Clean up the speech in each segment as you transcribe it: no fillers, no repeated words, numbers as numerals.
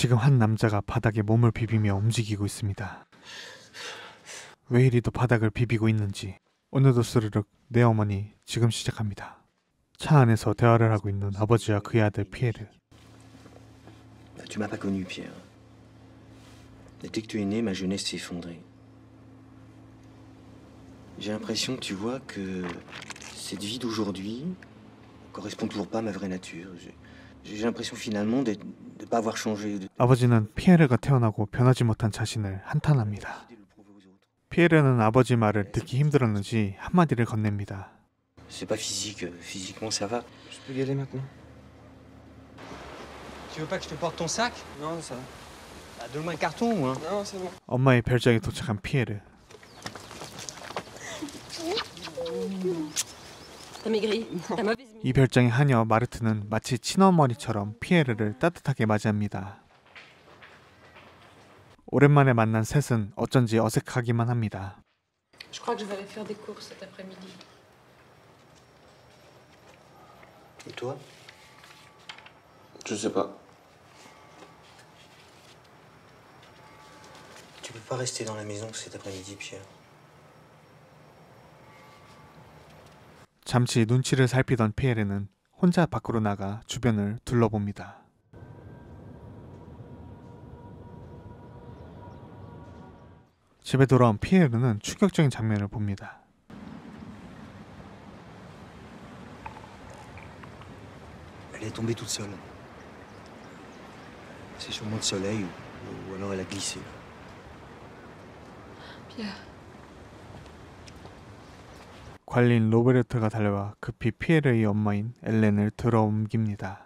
지금 한 남자가 바닥에 몸을 비비며 움직이고 있습니다. 왜 이리도 바닥을 비비고 있는지. 오늘도 스르륵 내 어머니 지금 시작합니다. 차 안에서 대화를 하고 있는 아버지와 그의 아들 피에르. Tu m'as pas connu, Pierre. Dès que tu es né, ma jeunesse s'est effondrée. J'ai l'impression, tu vois, que cette vie d'aujourd'hui correspond toujours pas à ma vraie nature. J'ai l'impression finalement de ne pas avoir changé. 아버지는 피에르가 태어나고 변하지 못한 자신을 한탄합니다. 피에르는 아버지 말을 듣기 힘들었는지 한마디를 건넵니다. C'est pas physique, physiquement ça va. Je peux y aller maintenant. Tu veux pas que je te porte ton sac? Non, ça va. Bah, donne-moi un carton ou un. Non, c'est bon. 엄마의 별장에 도착한 피에르. 이 별장의 하녀 마르트는 마치 친어머니처럼 피에르를 따뜻하게 맞이합니다. 오랜만에 만난 셋은 어쩐지 어색하기만 합니다. Je crois que je vais aller faire des courses cet après-midi. Et toi? Je sais pas. Tu peux pas rester dans la maison cet après-midi, Pierre. 잠시 눈치를 살피던 피에르는 혼자 밖으로 나가 주변을 둘러봅니다. 집에 돌아온 피에르는 충격적인 장면을 봅니다. Elle est tombée toute seule. C'est sûrement le soleil ou alors elle a glissé. Pierre. 관리인 로베르트가 달려와 급히 피에르의 엄마인 엘렌을 들어옮깁니다.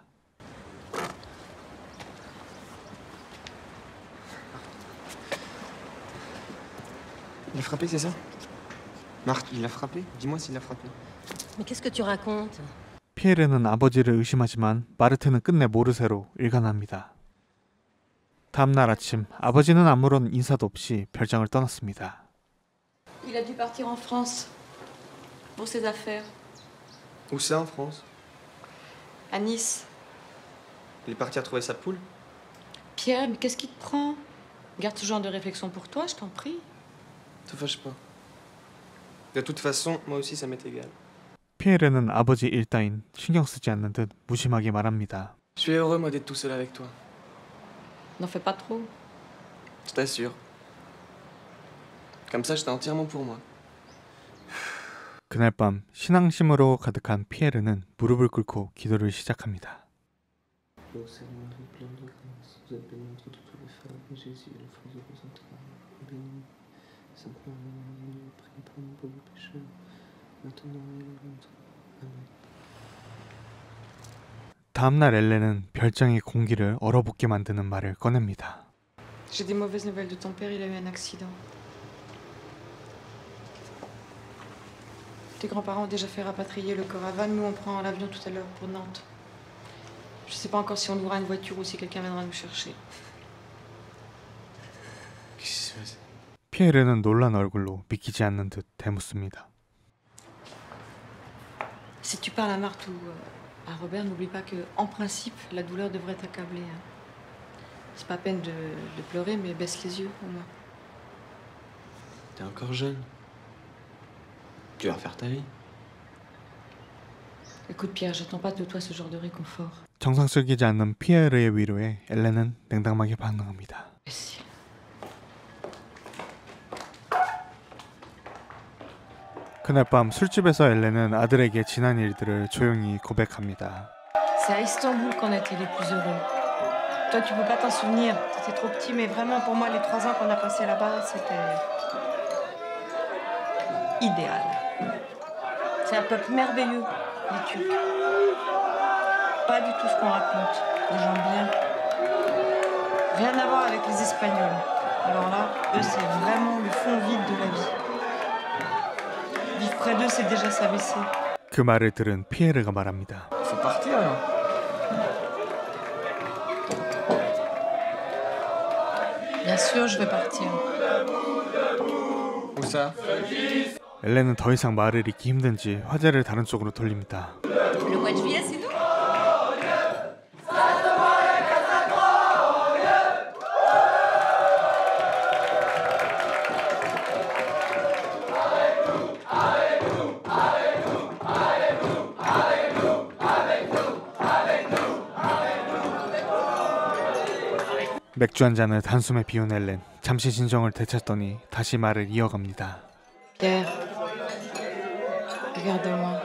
Il a frappé, c'est ça? Marthe, il l'a frappé? Dis-moi s'il l'a frappé. Mais qu'est-ce que tu racontes? 피에르는 아버지를 의심하지만 마르트는 끝내 모르쇠로 일관합니다. 다음날 아침 아버지는 아무런 인사도 없이 별장을 떠났습니다. Il a dû partir en France pour ses affaires. Où ça, en France? À Nice. Il est parti retrouver sa poule? Pierre, mais qu'est-ce qui te prend? Garde ce genre de réflexion pour toi, je t'en prie. Te fâche pas. De toute façon, moi aussi, ça m'est égal. 피에르는 아버지 일 따윈 신경 쓰지 않는 듯 무심하게 말합니다. Je suis heureux, moi, d'être tout seul avec toi. N'en fais pas trop. Je t'assure. Comme ça, j'étais entièrement pour moi. 그날 밤 신앙심으로 가득한 피에르는 무릎을 꿇고 기도를 시작합니다. 다음날 엘렌은 별장의 공기를 얼어붙게 만드는 말을 꺼냅니다. J'ai des mauvaises nouvelles de ton père, il a eu un accident. Tes grands-parents ont déjà fait rapatrier le corps à Vannes, nous on prend l'avion tout à l'heure pour Nantes. Je sais pas encore si on louera une voiture ou si quelqu'un viendra nous chercher. Qu'est-ce qui se passe? 피에르는 놀란 얼굴로 믿기지 않는 듯 대묻습니다. Si tu parles à Marthe ou à Robert, n'oublie pas que, en principe, la douleur devrait t'accabler. Hein. C'est pas peine de pleurer, mais baisse les yeux au moins. T'es encore jeune. Tu vas refaire ta vie. Écoute Pierre, j'attends pas de toi ce genre de réconfort. 정상적이지 않는 피에르의 위로에 엘렌은 냉담하게 반응합니다. Merci. 그날 밤 술집에서 엘렌은 아들에게 지난 일들을 조용히 고백합니다. C'est à Istanbul qu'on a été les plus heureux. Toi, tu peux pas t'en souvenir. T'étais trop petit, mais vraiment, pour moi, les 3 ans qu'on a passés là-bas, c'était idéal. C'est un peuple merveilleux, les Turcs. Pas du tout ce qu'on raconte. Des gens bien. Rien à voir avec les Espagnols. Alors là, eux, c'est vraiment le fond vide de la vie. Vivre près d'eux, c'est déjà s'abaisser. 그 말을 들은 피에르가 말합니다. Faut partir, alors. Bien sûr, je vais partir. Où ça? 엘렌은 더 이상 말을 잇기 힘든지 화제를 다른 쪽으로 돌립니다. Le mois de juillet, c'est nous? 맥주 한 잔을 단숨에 비운 엘렌. 잠시 진정을 되찾더니 다시 말을 이어갑니다. Pierre, regarde-moi.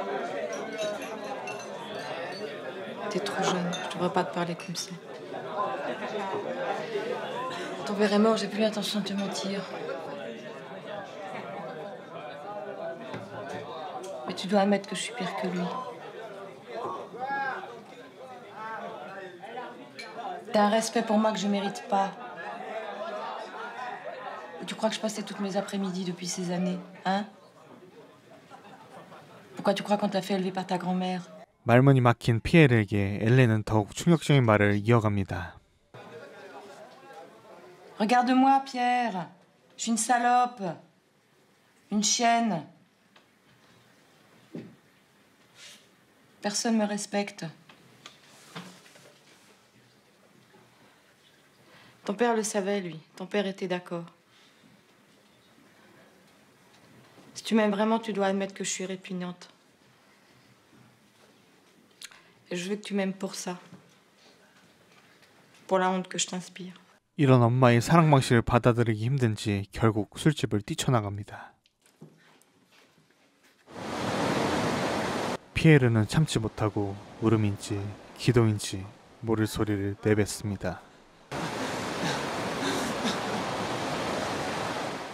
T'es trop jeune, je devrais pas te parler comme ça. Ton père est mort, j'ai plus l'intention de te mentir. Mais tu dois admettre que je suis pire que lui. T'as un respect pour moi que je mérite pas. Ou tu crois que je passais toutes mes après-midi depuis ces années, hein? Pourquoi tu crois qu'on t'a fait élever par ta grand-mère? 말문이 막힌 피에르에게 엘렌은 더욱 충격적인 말을 이어갑니다. Regarde-moi, Pierre. Je suis une salope. Une chienne. Personne me respecte. Ton père le savait, lui. Ton père était d'accord. Si tu m'aimes vraiment, tu dois admettre que je suis répugnante. Et je veux que tu m'aimes pour ça. Pour la honte que je t'inspire. 이런 엄마의 사랑 방식을 받아들이기 힘든지 결국 술집을 뛰쳐나갑니다. 피에르는 참지 못하고 울음인지 기도인지 모를 소리를 내뱉습니다.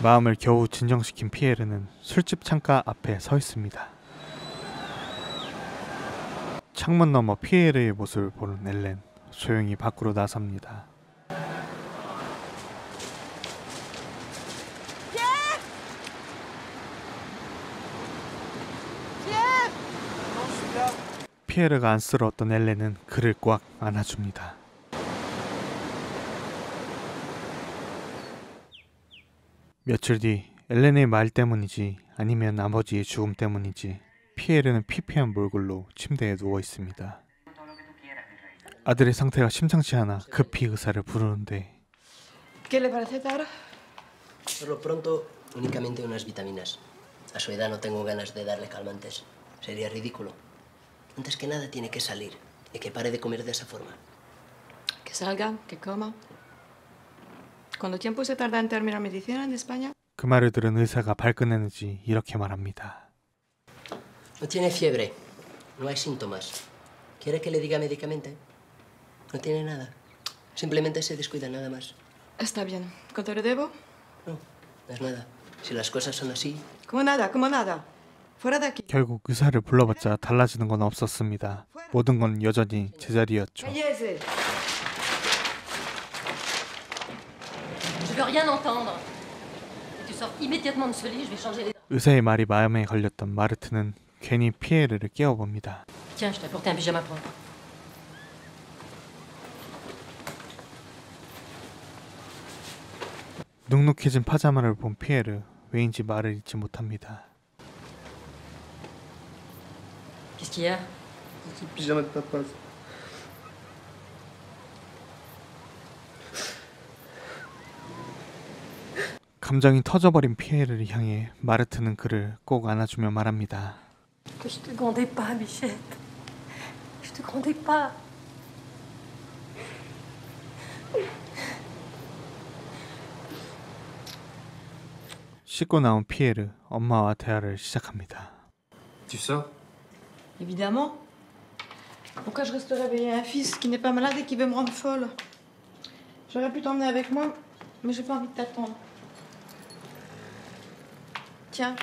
마음을 겨우 진정시킨 피에르는 술집 창가 앞에 서 있습니다. 창문 너머 피에르의 모습을 보는 엘렌, 조용히 밖으로 나섭니다. 피에르가 안쓰러웠던 엘렌은 그를 꽉 안아줍니다. 며칠 뒤 엘렌의 말 때문인지 아니면 아버지의 죽음 때문인지 피에르는 피폐한 몰골로 침대에 누워 있습니다. 아들의 상태가 심상치 않아 급히 의사를 부르는데 ¿Qué le parece ahora? Por lo pronto, únicamente unas vitaminas. A su edad no tengo ganas de darle calmantes. Sería ridículo. Antes que nada tiene que salir y que pare de comer de esa forma. Que salga, que coma. ¿Cuánto tiempo se tarda en terminar medicina en España? 그 말을 들은 의사가 발끈했는지 이렇게 말합니다. No tiene fiebre. No hay síntomas. ¿Quiere que le diga médicamente? No tiene nada. Simplemente se descuida nada más. Está bien. ¿Cuánto le debo? No, no es nada. Si las cosas son así, Como nada, como nada. Fuera de aquí. 결국 의사를 불러봤자 달라지는 건 없었습니다. 모든 건 여전히 제자리였죠. Cállese. Je veux rien entendre. Tu sors immédiatement de ce lit, je vais changer les... 의사의 말이 마음에 걸렸던 마르트는 괜히 피에르를 깨워봅니다. Tiens, je t'ai apporté un pyjama propre. 눅눅해진 파자마를 본 피에르, 왜인지 말을 잇지 못합니다. Qu'est-ce qu'il y a? C'est le pyjama de papa. 감정이 터져버린 피에르를 향해 마르트는 그를 꼭 안아주며 말합니다. Que je te grondais pas, Bichette. Je te grondais pas. 씻고 나온 피에르, 엄마와 대화를 시작합니다. Tu sors? Évidemment. Pourquoi je resterais veiller un fils qui n'est pas malade et qui veut me rendre folle? J'aurais pu t'emmener avec moi, mais j'ai pas envie de t'attendre. Tiens.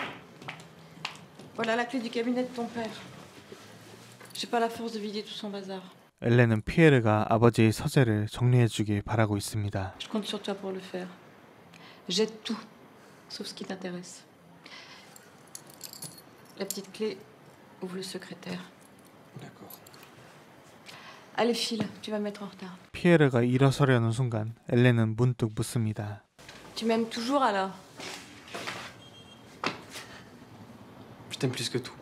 Voilà la clé du cabinet de ton père. J'ai pas la force de vider tout son bazar. 엘렌은 피에르가 아버지의 서재를 정리해주길 바라고 있습니다. Je compte sur toi pour le faire. J'ai tout, sauf ce qui t'intéresse. La petite clé ouvre le secrétaire. D'accord. Allez, file, tu vas me mettre en retard. 피에르가 일어서려는 순간 엘렌은 문득 묻습니다. Tu m'aimes toujours alors? Je t'aime plus que tout.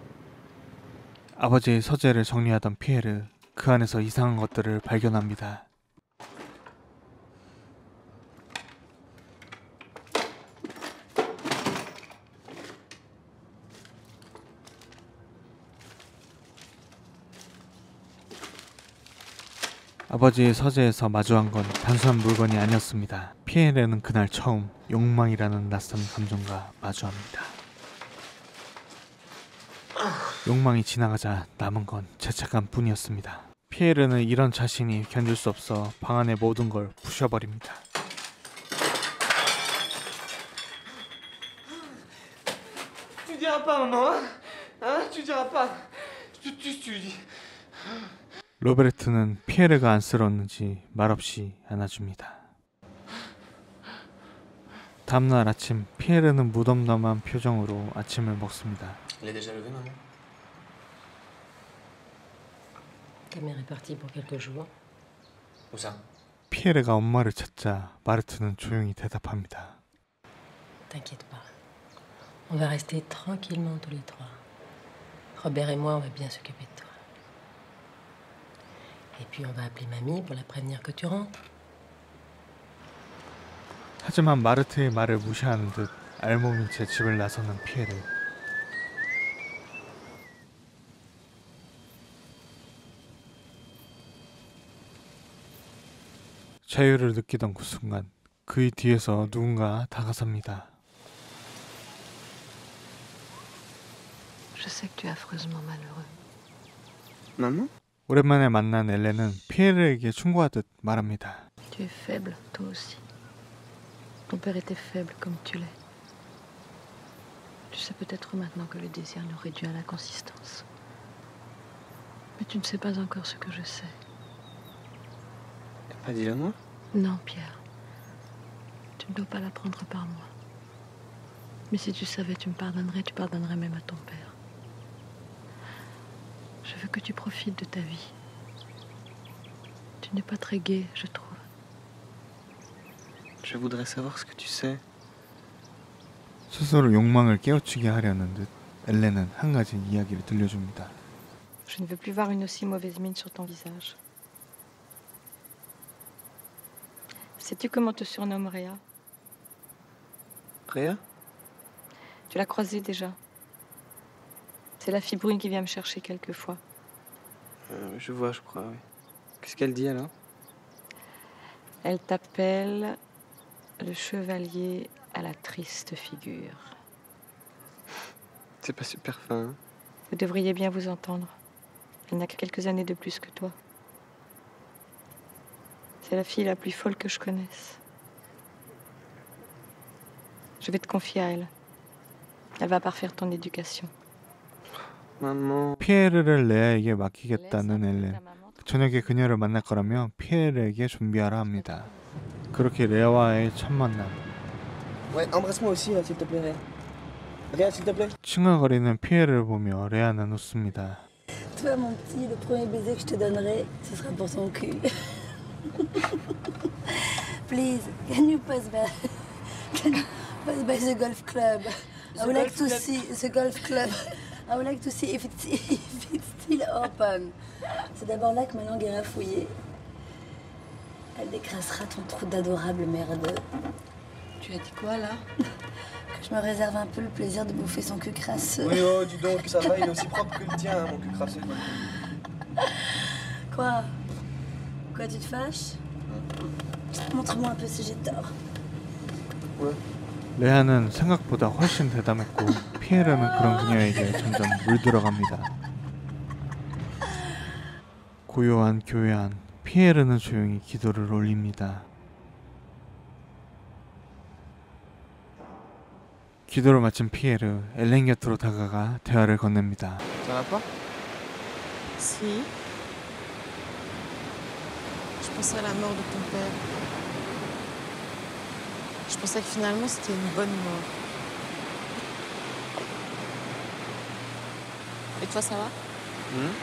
아버지의 서재를 정리하던 피에르, 그 안에서 이상한 것들을 발견합니다. 아버지의 서재에서 마주한 건 단순한 물건이 아니었습니다. 피에르는 그날 처음 욕망이라는 낯선 감정과 마주합니다. 욕망이 지나가자 남은 건 죄책감 뿐이었습니다. 피에르는 이런 자신이 견딜 수 없어 방 안의 모든 걸 부셔버립니다. Tu diras pas, maman, hein? Tu diras pas. Tu dis. 로베르트는 피에르가 안쓰러웠는지 말없이 안아줍니다. 다음날 아침 피에르는 무덤덤한 표정으로 아침을 먹습니다. Elle est déjà levée, maman? Ta mère est partie pour quelques jours. Où ça? 피에르가 엄마를 찾자 마르트는 조용히 대답합니다. T'inquiète pas. On va rester tranquillement tous les trois. Robert et moi, on va bien s'occuper de toi. Et puis on va appeler mamie pour la prévenir que tu rentres. 하지만 마르트의 말을 무시하는 듯 알몸인 채 집을 나서는 피에르. 자유를 느끼던 그 순간 그의 뒤에서 누군가 다가섭니다. Je sais que tu es affreusement malheureux. Maman? 오랜만에 만난 엘렌은 피에르에게 충고하듯 말합니다. Tu es faible, toi aussi. Ton père était faible comme tu l'es. Tu sais peut-être maintenant que le désir nous réduit à la consistance. Mais tu ne sais pas encore ce que je sais. T'as pas dit le moi? Non, Pierre. Tu ne dois pas l'apprendre par moi. Mais si tu savais, tu me pardonnerais, tu pardonnerais même à ton père. Je veux que tu profites de ta vie. Tu n'es pas très gai, je trouve. Je voudrais savoir ce que tu sais. 스스로 욕망을 깨우치게 하려는 듯 엘렌은 한 가지 이야기를 들려줍니다. Je ne veux plus voir une aussi mauvaise mine sur ton visage. Sais-tu comment te surnomme Réa? Réa? Tu l'as croisée déjà. C'est la fille brune qui vient me chercher quelquefois. Je vois, je crois, oui. Qu'est-ce qu'elle dit alors? Elle t'appelle le chevalier à la triste figure. C'est pas super fin, hein? Vous devriez bien vous entendre. Elle n'a que quelques années de plus que toi. C'est la fille la plus folle que je connaisse. Je vais te confier à elle. Elle va parfaire ton éducation. Maman. 피에르를 레아에게 맡기겠다는 엘렌. 저녁에 그녀를 만날 거라며 피에르에게 준비하라 합니다. 그렇게 레아와의 첫 만남. Ouais, embrasse-moi aussi, s'il te plaît, Réa. Réa, s'il te plaît. 칭얼거리는 피에르를 보며 레아는 웃습니다. Toi, mon petit, le premier baiser que je te donnerai, ce sera pour ton cul. Please, can you pass by the golf club? I would like to see the golf club. I would like to see if it's still open. C'est d'abord là que ma langue ira fouiller. Elle décrassera ton trou d'adorable merde. Tu as dit quoi là? Que je me réserve un peu le plaisir de bouffer son cul crasseux. Oui, oh, dis donc, ça va, il est aussi propre que le tien, hein, mon cul crasseux. Quoi? Quoi, tu te fâches? Montre-moi un peu si j'ai tort. Ouais. 레아는 생각보다 훨씬 대담했고 피에르는 그런 그녀에게 점점 물들어갑니다. 고요한 교회 안 피에르는 조용히 기도를 올립니다. 기도를 마친 피에르 엘렌 곁으로 다가가 대화를 건넵니다. Ça va pas? Si. Je pensais à la mort de ton père. Je pensais que finalement c'était une bonne mort. Et toi, ça va?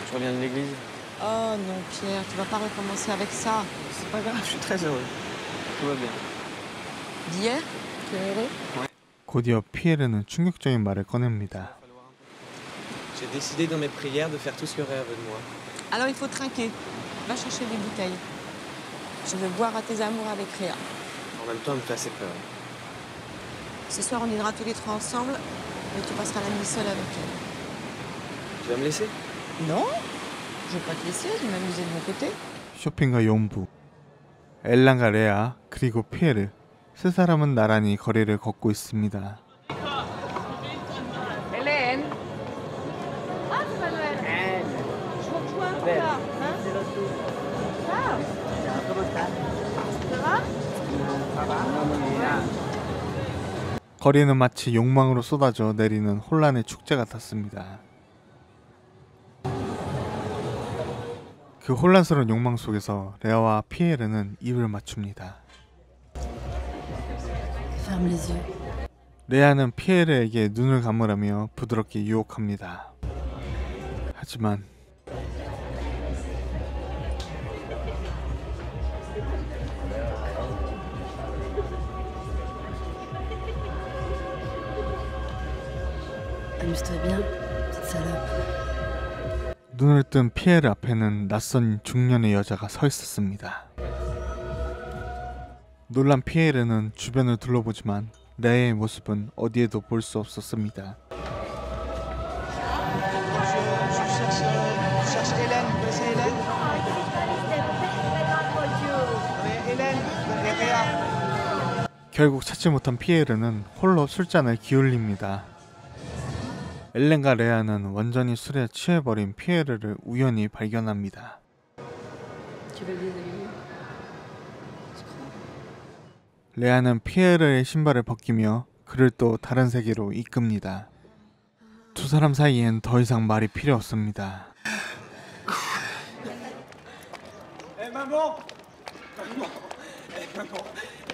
Je reviens de l'église. Oh non, Pierre, tu vas pas recommencer avec ça. C'est pas grave, je suis très heureux. Tout va bien. D'hier? Tu es heureux? 곧이어 피에르는 충격적인 말을 꺼냅니다. J'ai décidé dans mes prières de faire tout ce que Réa veut de moi. Alors il faut trinquer. Va chercher des bouteilles. Je veux boire à tes amours avec Réa. En même temps, elle me fait assez peur. Ce soir, on dînera tous les trois ensemble, mais tu passeras la nuit seule avec elle. Tu vas me laisser? Non, je vais pas te laisser, je vais m'amuser de mon côté. 쇼핑과 용부, 엘란과 레아, 그리고 피에르, 세 사람은 나란히 거리를 걷고 있습니다. 거리는 마치 욕망으로 쏟아져 내리는 혼란의 축제 같았습니다. 그 혼란스러운 욕망 속에서 레아와 피에르는 입을 맞춥니다. Ferme les yeux. 레아는 피에르에게 눈을 감으라며 부드럽게 유혹합니다. 하지만 Amuse-toi bien, petite salope. 눈을 뜬 피에르 앞에는 낯선 중년의 여자가 서 있었습니다. 놀란 피에르는 주변을 둘러보지만 레아의 모습은 어디에도 볼 수 없었습니다. 결국 찾지 못한 피에르는 홀로 술잔을 기울입니다. 엘렌과 레아는 완전히 술에 취해버린 피에르를 우연히 발견합니다. 레아는 피에르의 신발을 벗기며 그를 또 다른 세계로 이끕니다. 두 사람 사이엔 더 이상 말이 필요 없습니다. Maman,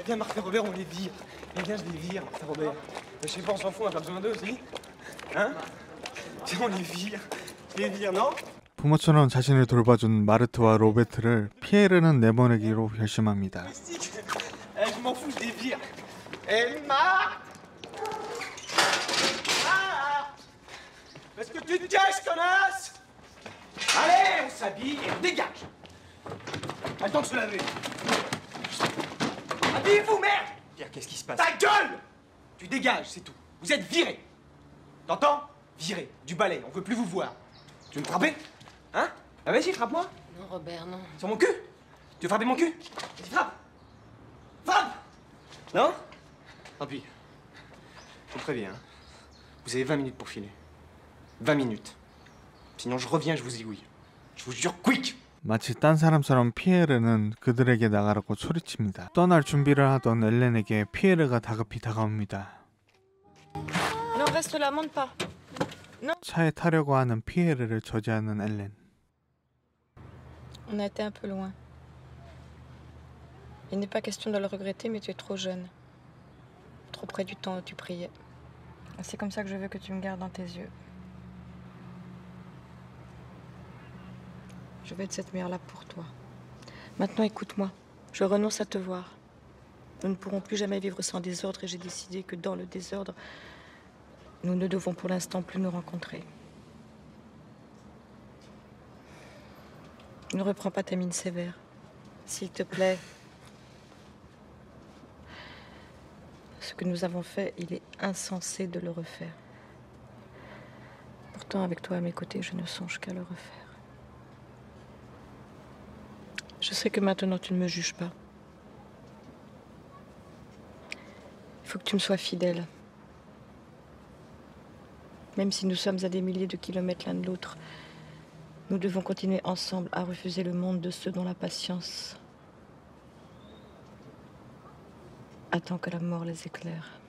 viens Martha Robert, on les vire. Viens, je les vire, Martha Robert. Je sais pas, on s'en fout, on a pas besoin d'eux, si? Hein? Tiens, on les vire, non? 부모처럼 자신을 돌봐준 마르트와 로베트를 피에르는 내보내기로 결심합니다. Je m'en fous, je les vire. Marthe! Est-ce que tu te caches, connasse? Allez, on s'habille et on dégage. Pas le temps de se laver. Habillez-vous, merde! Pierre, qu'est-ce qui se passe? Ta gueule! Tu dégages, c'est tout. Vous êtes virés. T'entends? Virés. Du balai, on veut plus vous voir. Tu veux me frapper? Hein? Ah, vas-y, frappe-moi. Non, Robert, non. Sur mon cul? Tu veux frapper mon cul? Vas-y, frappe! Frappe! Non? Tant pis. Je vous préviens. Hein. Vous avez 20 minutes pour filer. 20 minutes. Sinon, je reviens, je vous zigouille. Je vous jure, quick! 마치 딴 사람처럼 피에르는 그들에게 나가라고 소리칩니다. 떠날 준비를 하던 엘렌에게 피에르가 다급히 다가옵니다. Non, reste là, monte pas. 차에 타려고 하는 피에르를 저지하는 엘렌. On a été un peu loin. Il n'est pas question de le regretter, mais tu es trop jeune. Trop près du temps où tu priais. C'est comme ça que je veux que tu me gardes dans tes yeux. Je vais être cette mère-là pour toi. Maintenant, écoute-moi. Je renonce à te voir. Nous ne pourrons plus jamais vivre sans désordre et j'ai décidé que dans le désordre, nous ne devons pour l'instant plus nous rencontrer. Ne reprends pas ta mine sévère. S'il te plaît. Ce que nous avons fait, il est insensé de le refaire. Pourtant, avec toi à mes côtés, je ne songe qu'à le refaire. Je sais que maintenant tu ne me juges pas. Il faut que tu me sois fidèle. Même si nous sommes à des milliers de kilomètres l'un de l'autre, nous devons continuer ensemble à refuser le monde de ceux dont la patience attend que la mort les éclaire.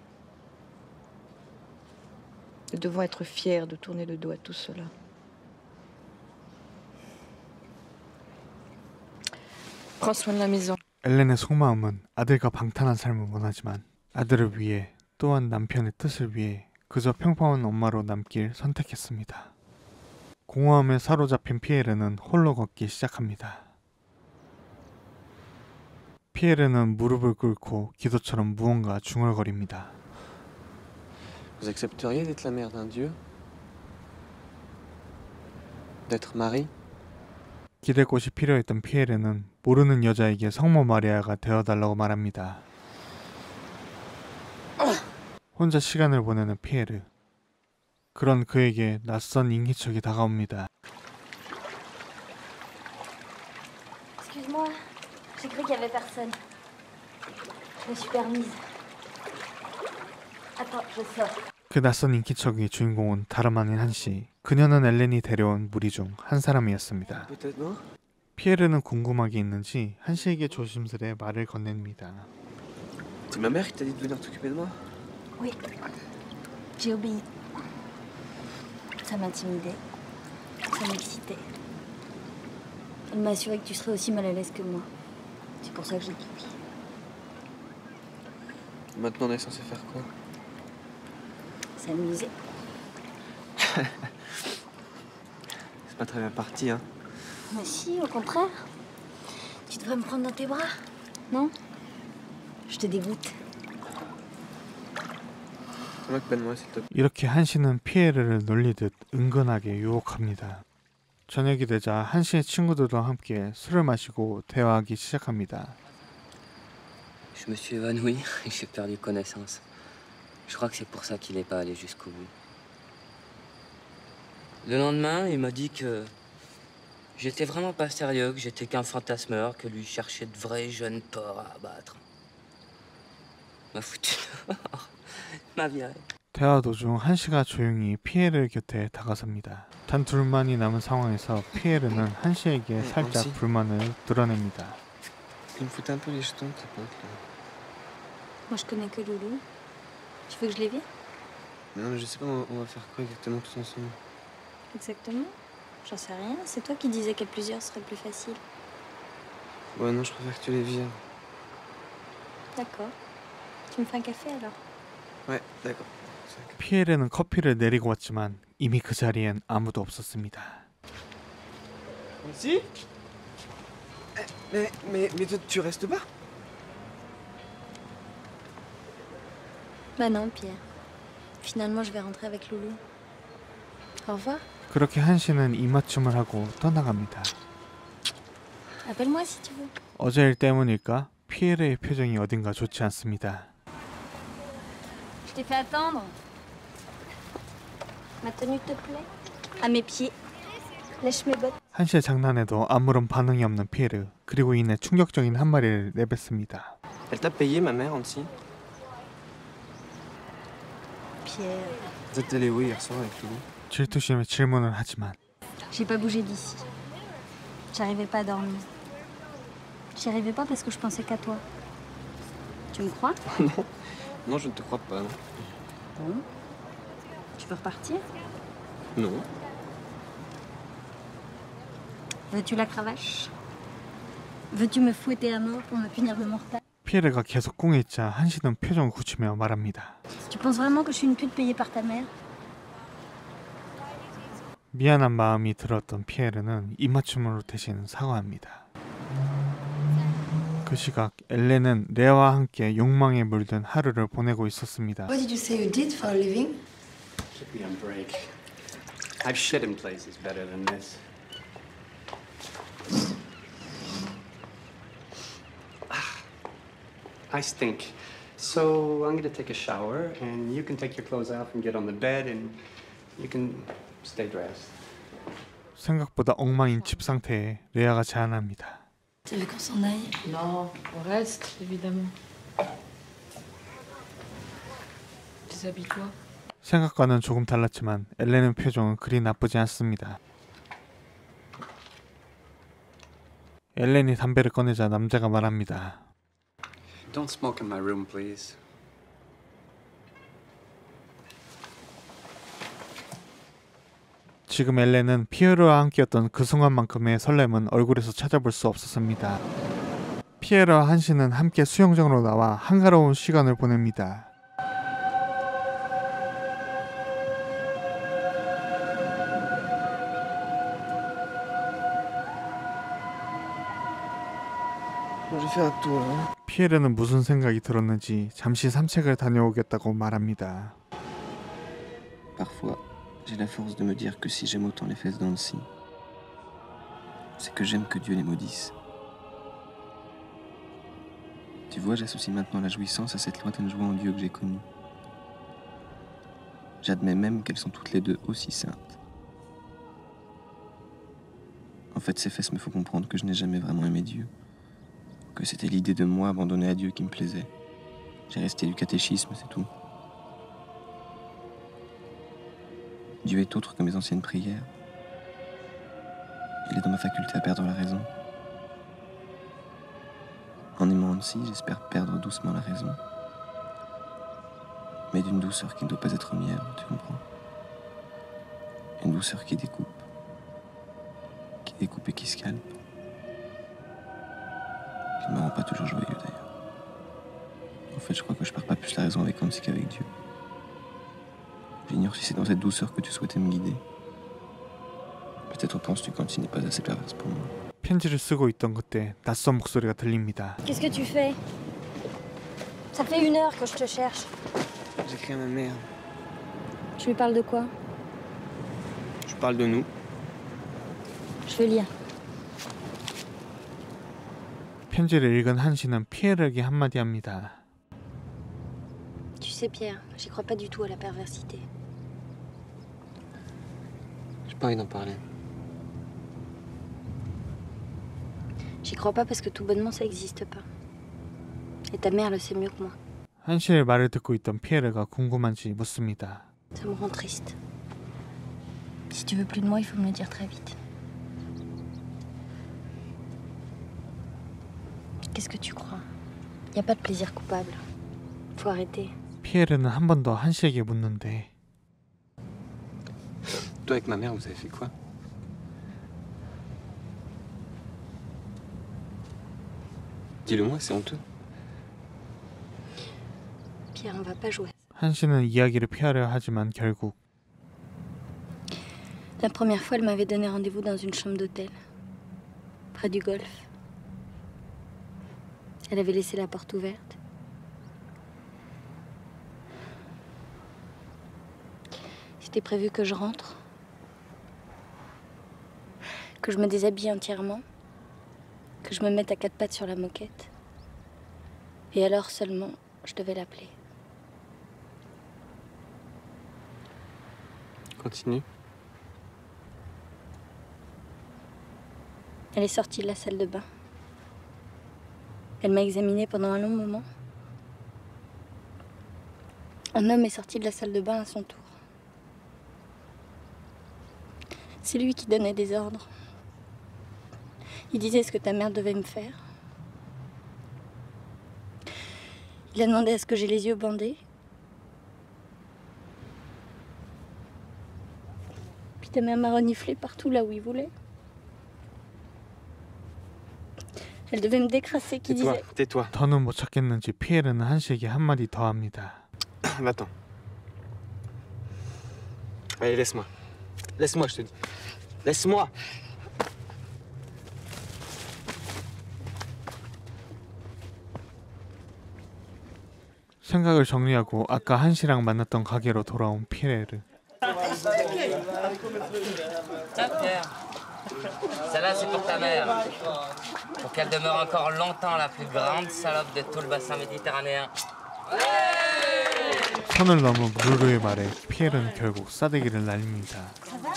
Nous devons être fiers de tourner le dos à tout cela. Prends soin de la maison. 엘렌의 속마음은 아들과 방탄한 삶을 원하지만 아들을 위해 또한 남편의 뜻을 위해 그저 평범한 엄마로 남길 선택했습니다. 공허함에 사로잡힌 피에르는 홀로 걷기 시작합니다. 피에르는 무릎을 꿇고 기도처럼 무언가 중얼거립니다. Vous accepteriez d'être la mère d'un dieu? D'être Marie? 기댈 곳이 필요했던 피에르는 모르는 여자에게 성모 마리아가 되어달라고 말합니다. 혼자 시간을 보내는 피에르. 그런 그에게 낯선 인기척이 다가옵니다. moi. J'ai cru qu'il y avait personne. Je me suis permise. Attends, je sors. 그 낯선 인기척의 주인공은 다름 아닌 한씨. 그녀는 엘렌이 데려온 무리 중 한 사람이었습니다. Peut-être non. 피에르는 궁금한 게 있는지 한씨에게 조심스레 말을 건넵니다. C'est ma mère qui t'a dit de venir t'occuper de moi? Oui. J'ai obéi. Ça m'intimidait. Ça m'excitait. Elle m'a assuré que tu serais aussi mal à l'aise que moi. C'est pour ça que j'ai dit oui. Maintenant, on est censé faire quoi? S'amuser. C'est pas très bien parti, hein. Mais si, au contraire. Tu devrais me prendre dans tes bras, non? Je te dégoûte. Moque-moi, s'il te plaît. 이렇게 한씨는 피에르를 놀리듯 은근하게 유혹합니다. 저녁이 되자 한씨의 친구들과 함께 술을 마시고 대화하기 시작합니다. Je me suis évanoui et j'ai perdu connaissance. Je crois que c'est pour ça qu'il n'est pas allé jusqu'au bout. Le lendemain, il m'a dit que j'étais vraiment pas sérieux, que j'étais qu'un fantasmeur, que lui cherchait de vrais jeunes porcs à abattre. M'a foutu dehors. M'a viré. 대화 도중 한씨가 조용히 피에르 곁에 다가섭니다. 단 둘만이 남은 상황에서 피에르는 한씨에게 살짝 혹시? 불만을 드러냅니다. Il me foutait un peu les jetons, tes potes, là. Moi, je connais que Loulou. Tu veux que je les vienne? Non, mais je sais pas, on va faire quoi exactement tous ensemble? Exactement. J'en sais rien. C'est toi qui disais qu'à plusieurs ce serait plus facile. Ouais, non, je préfère que tu les vires. D'accord. Tu me fais un café alors? Ouais, d'accord. 피에르는 커피를 내리고 왔지만 이미 그 자리엔 아무도 없었습니다. Ici? Mais toi, tu restes pas? Bah non, Pierre. Finalement, je vais rentrer avec Loulou. Au revoir. 그렇게 한씨는 이맞춤을 하고 떠나갑니다. Appelle-moi si tu veux. 어제 일 때문일까? 피에르의 표정이 어딘가 좋지 않습니다. Je t'ai fait attendre. Ma tenue te plaît? À mes pieds. Lèche mes bottes. 한씨의 장난에도 아무런 반응이 없는 피에르. 그리고 이내 충격적인 한마디를 내뱉습니다. Elle t'a payé, ma mère, Nancy? Pierre. Vous êtes allé où hier soir avec Loulou? 질투심에 질문을 하지만 J'ai pas bougé d'ici. J'arrivais pas à dormir. J'y arrivais pas parce que je pensais qu'à toi. Tu me crois? Non, je ne te crois pas, non. Bon. Tu veux repartir? Non. Veux-tu la cravache? Veux-tu me fouetter à mort pour me punir de mon retard? 피에르가 계속 꿍에 있자 한씨는 표정을 굳히며 말합니다. Tu penses vraiment que je suis une pute payée par ta mère? 미안한 마음이 들었던 피에르는 이맞춤으로 대신 사과합니다. 그 시각 엘렌은 레아와 함께 욕망에 물든 하루를 보내고 있었습니다. What did you say you did for a living? Give me a break. I've shit in places better than this. I stink. So I'm gonna take a shower and you can take your clothes off and get on the bed and you can stay dressed. 생각보다 엉망인 집 상태에 레아가 제안합니다. Tu veux qu'on s'en aille? Non, on reste, évidemment. Déshabille-toi. 생각과는 조금 달랐지만 엘렌의 표정은 그리 나쁘지 않습니다. 엘렌이 담배를 꺼내자 남자가 말합니다. Don't smoke in my room, please. 지금 엘렌은 피에르와 함께였던 그 순간만큼의 설렘은 얼굴에서 찾아볼 수 없었습니다. 피에르와 한씨는 함께 수영장으로 나와 한가로운 시간을 보냅니다. 피에르는 무슨 생각이 들었는지 잠시 산책을 다녀오겠다고 말합니다. Parfois, j'ai la force de me dire que si j'aime autant les fesses d'Annecy, c'est que j'aime que Dieu les maudisse. Tu vois, j'associe maintenant la jouissance à cette lointaine joie en Dieu que j'ai connue. J'admets même qu'elles sont toutes les deux aussi saintes. En fait, ces fesses me font comprendre que je n'ai jamais vraiment aimé Dieu. que c'était l'idée de moi abandonnée à Dieu qui me plaisait. J'ai resté du catéchisme, c'est tout. Dieu est autre que mes anciennes prières. Il est dans ma faculté à perdre la raison. En aimant Nancy, j'espère perdre doucement la raison. Mais d'une douceur qui ne doit pas être mièvre, tu comprends? Une douceur qui découpe et qui scalpe. Qui ne me rend pas toujours joyeux d'ailleurs. En fait, je crois que je perds pas plus la raison avec Nancy qu'avec Dieu. J'ignore si c'est dans cette douceur que tu souhaitais me guider. Peut-être penses-tu qu'Annecy n'est pas assez perverse pour moi. 편지를 쓰고 있던 그때 낯선 목소리가 들립니다. Qu'est-ce que tu fais? Ça fait 1 heure que je te cherche. J'écris à ma mère. Tu lui parles de quoi? Je parle de nous. Je vais lire. 편지를 읽은 한씨는 피에르에게 한마디 합니다. Tu sais, Pierre, j'y crois pas du tout à la perversité. J'ai pas envie d'en parler. J'y crois pas parce que tout bonnement ça existe pas. Et ta mère le sait mieux que moi. 한씨의 말을 듣고 있던 피에르가 궁금한지 묻습니다. Ça me rend triste. Si tu veux plus de moi, il faut me le dire très vite. Qu'est-ce que tu crois? Y a pas de plaisir coupable. Faut arrêter. 피에르는 한 번 더 한씨에게 묻는데 Toi avec ma mère, vous avez fait quoi? Dis-le-moi, c'est honteux. Pierre, on va pas jouer. 한씨는 이야기를 피하려 하지만 결국 La première fois, elle m'avait donné rendez-vous dans une chambre d'hôtel, près du golfe. Elle avait laissé la porte ouverte. C'était prévu que je rentre, que je me déshabille entièrement, que je me mette à 4 pattes sur la moquette. Et alors seulement, je devais l'appeler. Continue. Elle est sortie de la salle de bain. Elle m'a examinée pendant un long moment. Un homme est sorti de la salle de bain à son tour. C'est lui qui donnait des ordres. Il disait ce que ta mère devait me faire. Il a demandé à ce que j'ai les yeux bandés. Puis ta mère m'a reniflé partout là où il voulait. Elle devait me décrasser, qui disait... Tais-toi. 더는 못 찾겠는지 피에르는 한씨에게 한마디 더 합니다. Va-t'en. Allez, laisse-moi. Laisse-moi, je te dis. Laisse-moi. 생각을 정리하고 아까 한씨랑 만났던 가게로 돌아온 피에르. Tiens, Pierre. Celle-là, c'est pour ta mère. Pour qu'elle demeure encore longtemps la plus grande salope de tout le bassin méditerranéen. 선을 넘은 무르르의 말에 피에르는 결국 싸대기를 날립니다. Ça va?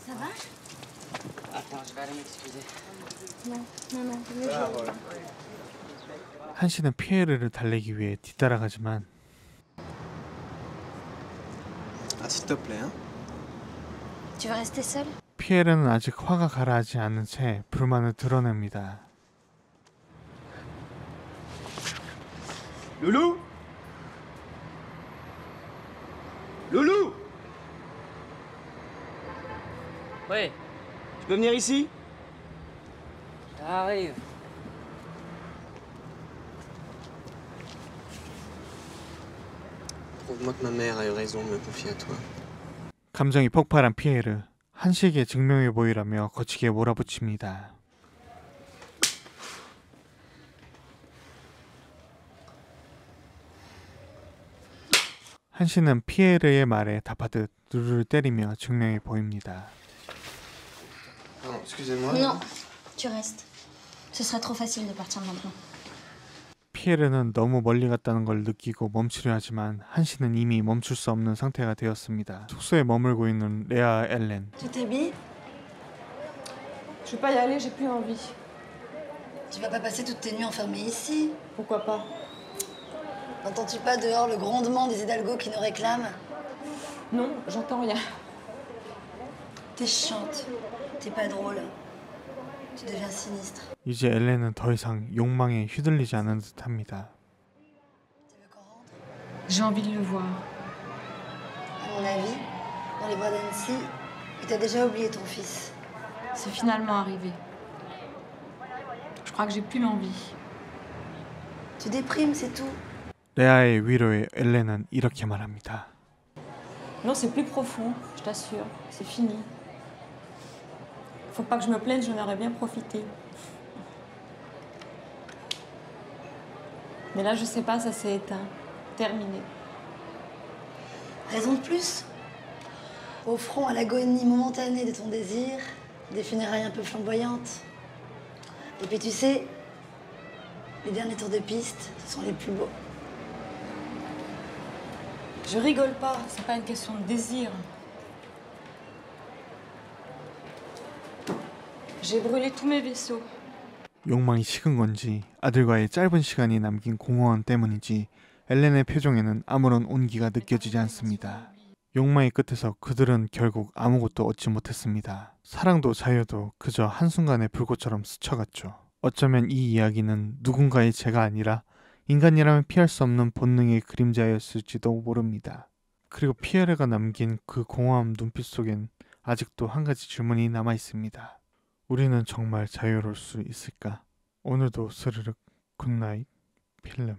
Ça va? Attends, je vais aller m'excuser. Non, non, non, mieux jouer. 한씨는 피에르를 달래기 위해 뒤따라가지만 Ah, s'il te plaît, hein. Tu veux rester seule? 피에르는 아직 화가 가라앉지 않은 채 불만을 드러냅니다. Loulou? Loulou? Oui, Tu peux venir ici? j'arrive. Prouve-moi que ma mère a eu raison de me confier à toi. 감정이 폭발한 피에르. 한씨에게 증명해 보이라며 거치게 몰아붙입니다. 한씨는 피에르의 말에 답하듯 누르를 때리며 증명해 보입니다. Pardon, excusez-moi. Non, tu restes. Ce serait trop facile de partir maintenant. 피에르는 너무 멀리 갔다는 걸 느끼고 멈추려 하지만 한씨는 이미 멈출 수 없는 상태가 되었습니다. 숙소에 머물고 있는 레아 엘렌. Tu t'habilles? Je vais pas y aller, j'ai plus envie. Tu vas pas passer toutes tes nuits enfermée ici? Pourquoi pas? N'entends-tu pas dehors le grondement des hidalgos qui nous réclament? Non, j'entends rien. T'es chiante, t'es pas drôle. Tu deviens sinistre. 이제 엘렌은 더 이상 욕망에 휘둘리지 않은 듯합니다. J'ai envie de le voir. À mon avis, dans les bras d'Annecy, il t'a déjà oublié ton fils. C'est finalement arrivé. Je crois que j'ai plus l'envie. Tu déprimes, c'est tout. 레아의 위로에 엘렌은 이렇게 말합니다. Non, c'est plus profond, je t'assure. C'est fini. Faut pas que je me plaigne, j'en aurais bien profité. Mais là, je sais pas, ça s'est éteint. Terminé. Raison de plus. Au front à l'agonie momentanée de ton désir, des funérailles un peu flamboyantes. Et puis tu sais, les derniers tours de piste, ce sont les plus beaux. Je rigole pas, c'est pas une question de désir. J'ai brûlé tous mes vaisseaux. 욕망이 식은 건지 아들과의 짧은 시간이 남긴 공허함 때문인지 엘렌의 표정에는 아무런 온기가 느껴지지 않습니다. 욕망의 끝에서 그들은 결국 아무것도 얻지 못했습니다. 사랑도 자유도 그저 한순간의 불꽃처럼 스쳐갔죠. 어쩌면 이 이야기는 누군가의 죄가 아니라 인간이라면 피할 수 없는 본능의 그림자였을지도 모릅니다. 그리고 피에르가 남긴 그 공허한 눈빛 속엔 아직도 한 가지 질문이 남아 있습니다. 우리는 정말 자유로울 수 있을까? 오늘도 스르륵 굿나잇 필름.